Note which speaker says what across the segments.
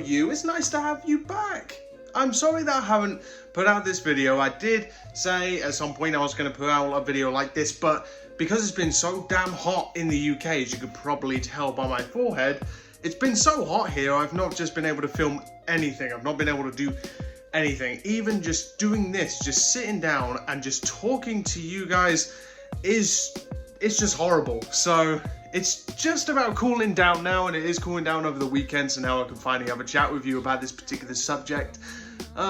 Speaker 1: you, it's nice to have you back. I'm sorry that I haven't put out this video. I did say at some point I was going to put out a video like this, but because it's been so damn hot in the UK, as you could probably tell by my forehead, it's been so hot here, I've not just been able to film anything. I've not been able to do anything. Even just doing this, just sitting down and just talking to you guys it's just horrible. So it's just about cooling down now, and it is cooling down over the weekend, so now I can finally have a chat with you about this particular subject.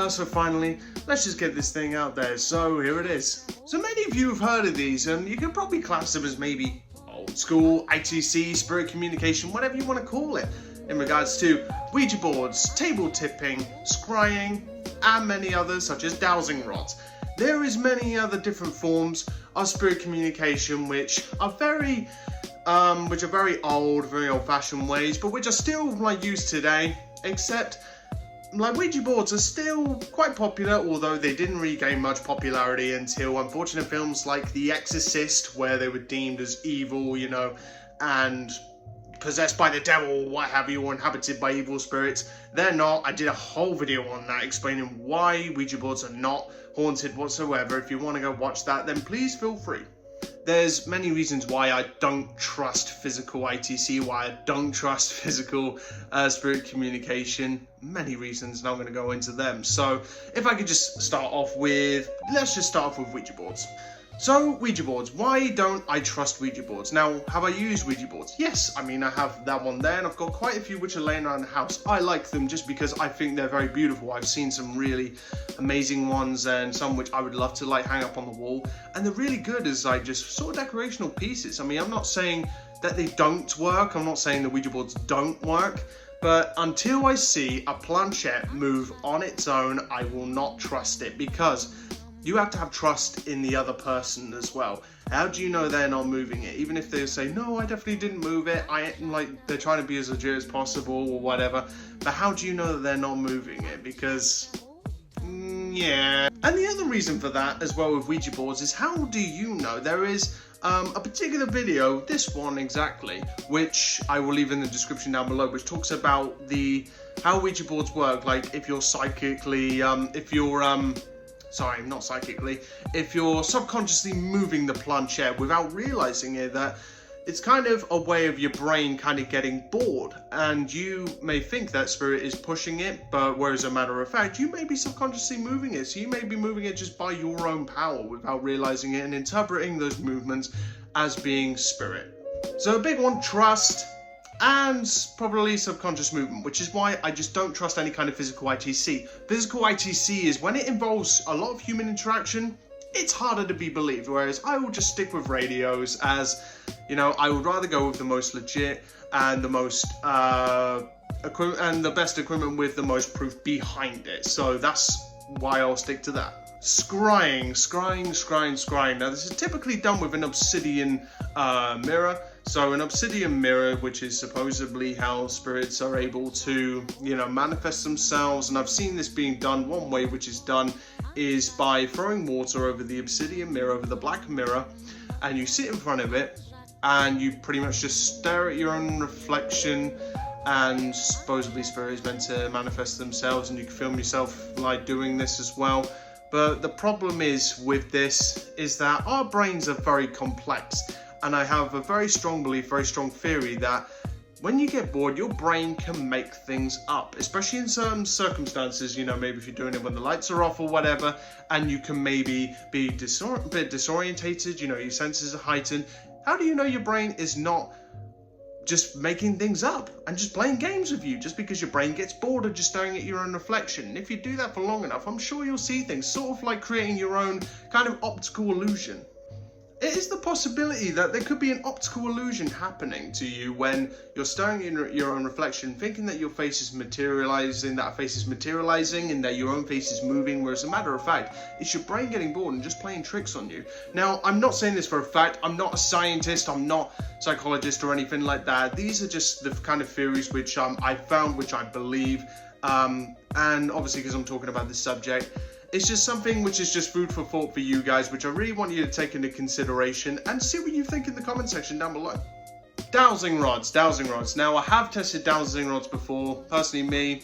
Speaker 1: So finally, let's just get this thing out there. So here it is. So many of you have heard of these, and you can probably class them as maybe old school, ITC, spirit communication, whatever you want to call it, in regards to Ouija boards, table tipping, scrying, and many others such as dowsing rods. There is many other different forms of spirit communication which are very old, very old-fashioned ways, but which are still used today, except Ouija boards are still quite popular, although they didn't really gain much popularity until unfortunate films like The Exorcist, where they were deemed as evil, and possessed by the devil, what have you, or inhabited by evil spirits. They're not. I did a whole video on that explaining why Ouija boards are not haunted whatsoever. If you want to go watch that, then please feel free. There's many reasons why I don't trust physical ITC, why I don't trust physical spirit communication. Many reasons, and I'm going to go into them. So if I could just start off with, let's just start off with Ouija boards. So, Ouija boards. Why don't I trust Ouija boards? Now, have I used Ouija boards? Yes, I have that one there, and I've got quite a few which are laying around the house. I like them just because I think they're very beautiful. I've seen some really amazing ones, and some which I would love to hang up on the wall. And they're really good as just sort of decorational pieces. I'm not saying that they don't work. I'm not saying the Ouija boards don't work. But until I see a planchette move on its own, I will not trust it, because you have to have trust in the other person as well. How do you know they're not moving it? Even if they say, no, I definitely didn't move it, they're trying to be as legit as possible or whatever, but how do you know that they're not moving it? Because, yeah. And the other reason for that as well with Ouija boards is, how do you know? There is a particular video, this one exactly, which I will leave in the description down below, which talks about how Ouija boards work, if you're psychically, if you're subconsciously moving the planchette without realizing it, that it's kind of a way of your brain kind of getting bored, and you may think that spirit is pushing it, but whereas a matter of fact, you may be subconsciously moving it. So you may be moving it just by your own power without realizing it, and interpreting those movements as being spirit. So a big one, trust, and probably subconscious movement, which is why I just don't trust any kind of physical ITC. Physical ITC is when it involves a lot of human interaction, it's harder to be believed, whereas I will just stick with radios, as, I would rather go with the most legit and the most, and the best equipment with the most proof behind it. So that's why I'll stick to that. Scrying. Now this is typically done with an obsidian mirror. So an obsidian mirror, which is supposedly how spirits are able to, manifest themselves. And I've seen this being done. One way which is done is by throwing water over the obsidian mirror, over the black mirror, and you sit in front of it, and you pretty much just stare at your own reflection, and supposedly spirit is meant to manifest themselves, and you can film yourself doing this as well. But the problem is with this is that our brains are very complex. And I have a very strong belief, very strong theory that when you get bored, your brain can make things up, especially in certain circumstances, maybe if you're doing it when the lights are off or whatever, and you can maybe be a bit disorientated, your senses are heightened. How do you know your brain is not just making things up and just playing games with you just because your brain gets bored of just staring at your own reflection? And if you do that for long enough, I'm sure you'll see things, sort of like creating your own kind of optical illusion. It is the possibility that there could be an optical illusion happening to you when you're staring at your own reflection, thinking that your face is materializing, and that your own face is moving, whereas as a matter of fact, it's your brain getting bored and just playing tricks on you. Now, I'm not saying this for a fact. I'm not a scientist. I'm not a psychologist or anything like that. These are just the kind of theories which I found, which I believe, and obviously because I'm talking about this subject, it's just something which is just food for thought for you guys, which I really want you to take into consideration and see what you think in the comment section down below. Dowsing rods. Now, I have tested dowsing rods before. Personally, me,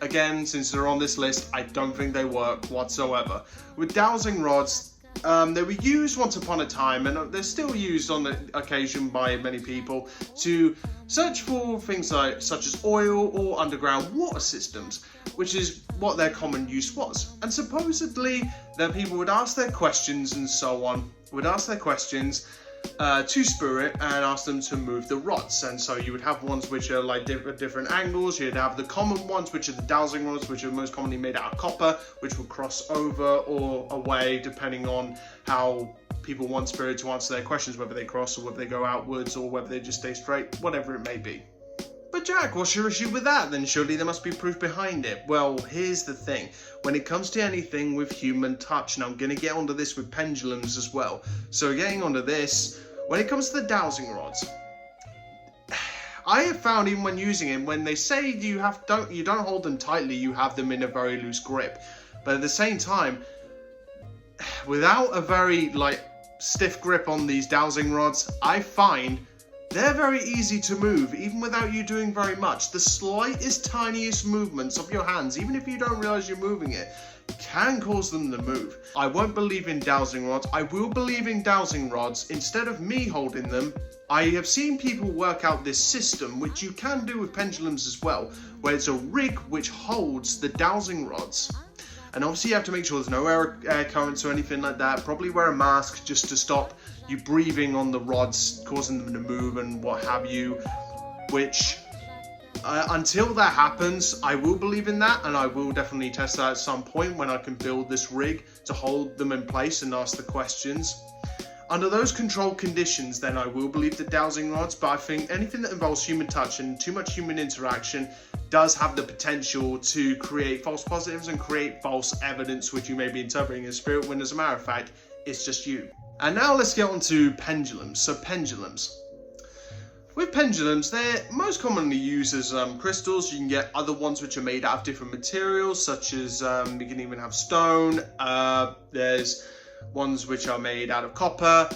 Speaker 1: again, since they're on this list, I don't think they work whatsoever. With dowsing rods, they were used once upon a time, and they're still used on the occasion by many people to search for things such as oil or underground water systems, which is what their common use was. And supposedly, that people would ask their questions and so on, to Spirit and ask them to move the rods. And so you would have ones which are like different angles. You'd have the common ones, which are the dowsing rods, which are most commonly made out of copper, which will cross over or away depending on how people want Spirit to answer their questions, whether they cross or whether they go outwards or whether they just stay straight, whatever it may be. But Jack, what's your issue with that? Then surely there must be proof behind it. Well, here's the thing. When it comes to anything with human touch, and I'm going to get onto this with pendulums as well. So getting onto this, when it comes to the dowsing rods, I have found even when using it, when they say you don't hold them tightly, you have them in a very loose grip. But at the same time, without a very stiff grip on these dowsing rods, I find they're very easy to move, even without you doing very much. The slightest, tiniest movements of your hands, even if you don't realize you're moving it, can cause them to move. I won't believe in dowsing rods. I will believe in dowsing rods. Instead of me holding them, I have seen people work out this system, which you can do with pendulums as well, where it's a rig which holds the dowsing rods. And obviously you have to make sure there's no air currents or anything like that. Probably wear a mask just to stop you breathing on the rods, causing them to move and what have you, which until that happens, I will believe in that, and I will definitely test that at some point when I can build this rig to hold them in place and ask the questions. Under those controlled conditions, then I will believe the dowsing rods, but I think anything that involves human touch and too much human interaction does have the potential to create false positives and create false evidence, which you may be interpreting as spirit, when as a matter of fact, it's just you. And now let's get on to pendulums. So pendulums. With pendulums, they're most commonly used as crystals. You can get other ones which are made out of different materials, such as you can even have stone. There's ones which are made out of copper.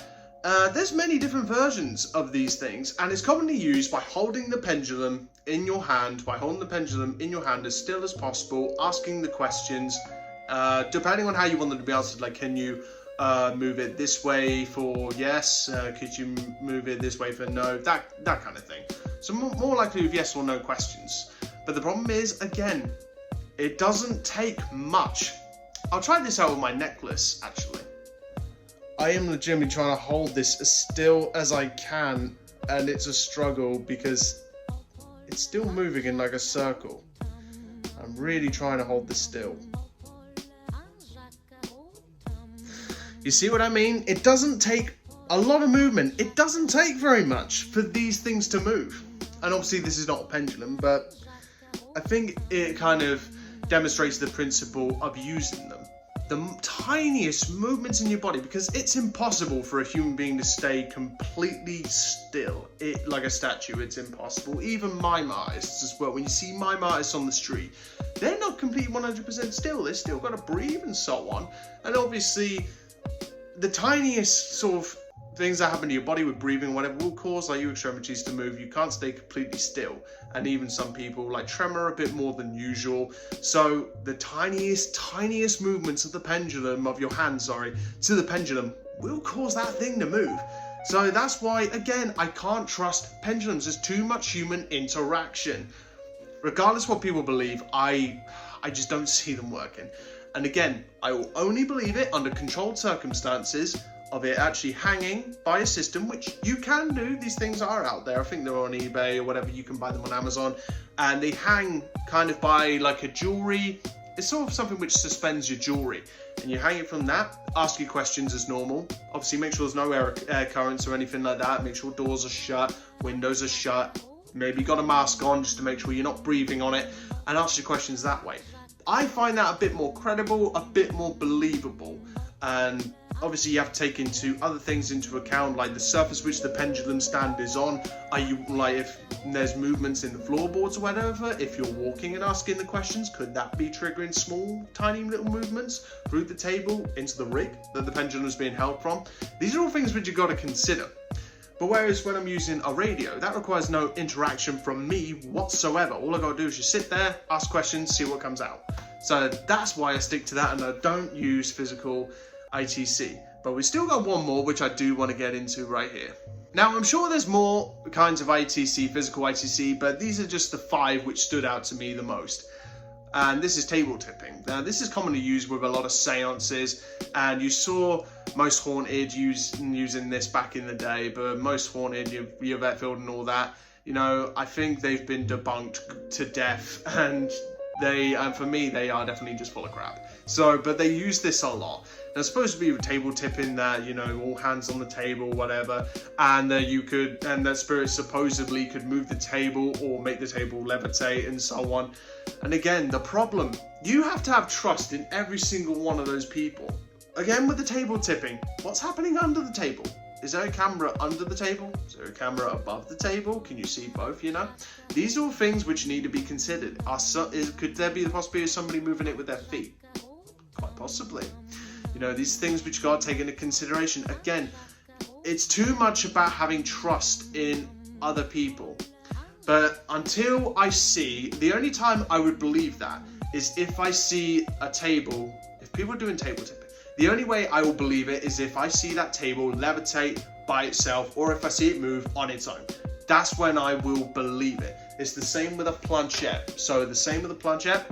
Speaker 1: There's many different versions of these things, and it's commonly used by holding the pendulum in your hand, as still as possible, asking the questions, depending on how you want them to be answered, like can you move it this way for yes, could you move it this way for no, that kind of thing. So more likely with yes or no questions. But the problem is, again, it doesn't take much. I'll try this out with my necklace, actually. I am legitimately trying to hold this as still as I can, and it's a struggle because it's still moving in like a circle. I'm really trying to hold this still. You see what I mean? It doesn't take a lot of movement. It doesn't take very much for these things to move. And obviously this is not a pendulum, but I think it kind of demonstrates the principle of using them. The tiniest movements in your body, because it's impossible for a human being to stay completely still. Like a statue, it's impossible. Even mime artists as well. When you see mime artists on the street, they're not completely 100% still. They've still got to breathe and so on. And obviously, the tiniest sort of things that happen to your body with breathing, whatever, will cause like your extremities to move. You can't stay completely still. And even some people like tremor a bit more than usual. So the tiniest movements of the pendulum, of your hand, to the pendulum will cause that thing to move. So that's why, again, I can't trust pendulums. There's too much human interaction. Regardless what people believe, I just don't see them working. And again, I will only believe it under controlled circumstances of it actually hanging by a system, which you can do. These things are out there. I think they're on eBay or whatever. You can buy them on Amazon, and they hang kind of by like a jewelry. It's sort of something which suspends your jewelry, and you hang it from that. Ask your questions as normal. Obviously, make sure there's no air currents or anything like that. Make sure doors are shut, windows are shut. Maybe got a mask on just to make sure you're not breathing on it, and ask your questions that way. I find that a bit more credible, a bit more believable, and obviously you have to take other things into account, like the surface which the pendulum stand is on. Are you, like, if there's movements in the floorboards or whatever, if you're walking and asking the questions, could that be triggering small, tiny little movements through the table into the rig that the pendulum is being held from? These are all things which you've got to consider. But whereas when I'm using a radio, that requires no interaction from me whatsoever. All I gotta do is just sit there, ask questions, see what comes out. So that's why I stick to that, and I don't use physical ITC. But we still got one more, which I do want to get into right here. Now, I'm sure there's more kinds of ITC, physical ITC, but these are just the 5 which stood out to me the most. And this is table tipping. Now, this is commonly used with a lot of seances, and you saw most haunted using this back in the day, but most haunted, your Vetfield and all that, you know, I think they've been debunked to death, and for me, they are definitely just full of crap. So, but they use this a lot. They're supposed to be a table tipping that, you know, all hands on the table, whatever, and that spirit supposedly could move the table or make the table levitate and so on. And again, the problem, you have to have trust in every single one of those people. Again, with the table tipping, what's happening under the table? Is there a camera under the table? Is there a camera above the table? Can you see both, you know? These are all things which need to be considered. Could there be the possibility of somebody moving it with their feet? Quite possibly. You know, these things which you got to take into consideration. Again, it's too much about having trust in other people. But until I see, the only time I would believe that is if I see a table, if people are doing table tipping, the only way I will believe it is if I see that table levitate by itself, or if I see it move on its own. That's when I will believe it. It's the same with a planchette. So the same with a planchette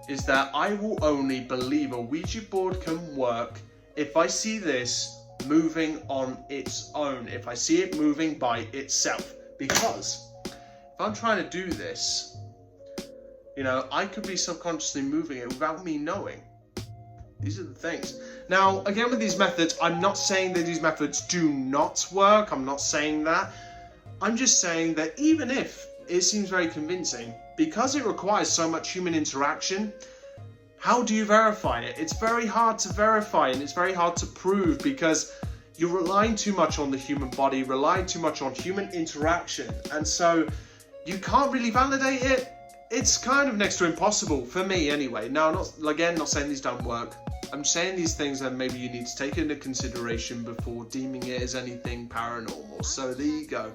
Speaker 1: is that I will only believe a Ouija board can work if I see this moving on its own, if I see it moving by itself. Because if I'm trying to do this, you know, I could be subconsciously moving it without me knowing. These are the things. Now, again, with these methods, I'm not saying that these methods do not work. I'm not saying that. I'm just saying that even if it seems very convincing, because it requires so much human interaction, how do you verify it? It's very hard to verify, and it's very hard to prove, because you're relying too much on the human body, relying too much on human interaction, and so you can't really validate it. It's kind of next to impossible, for me anyway. Now, not saying these don't work. I'm saying these things that maybe you need to take into consideration before deeming it as anything paranormal. So there you go.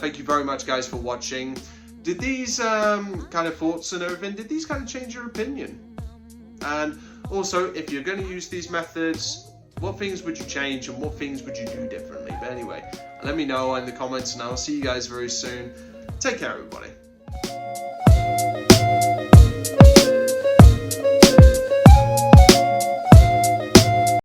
Speaker 1: Thank you very much, guys, for watching. Did these kind of thoughts and everything, did these kind of change your opinion? And also, if you're going to use these methods, what things would you change and what things would you do differently? But anyway, let me know in the comments, and I'll see you guys very soon. Take care, everybody.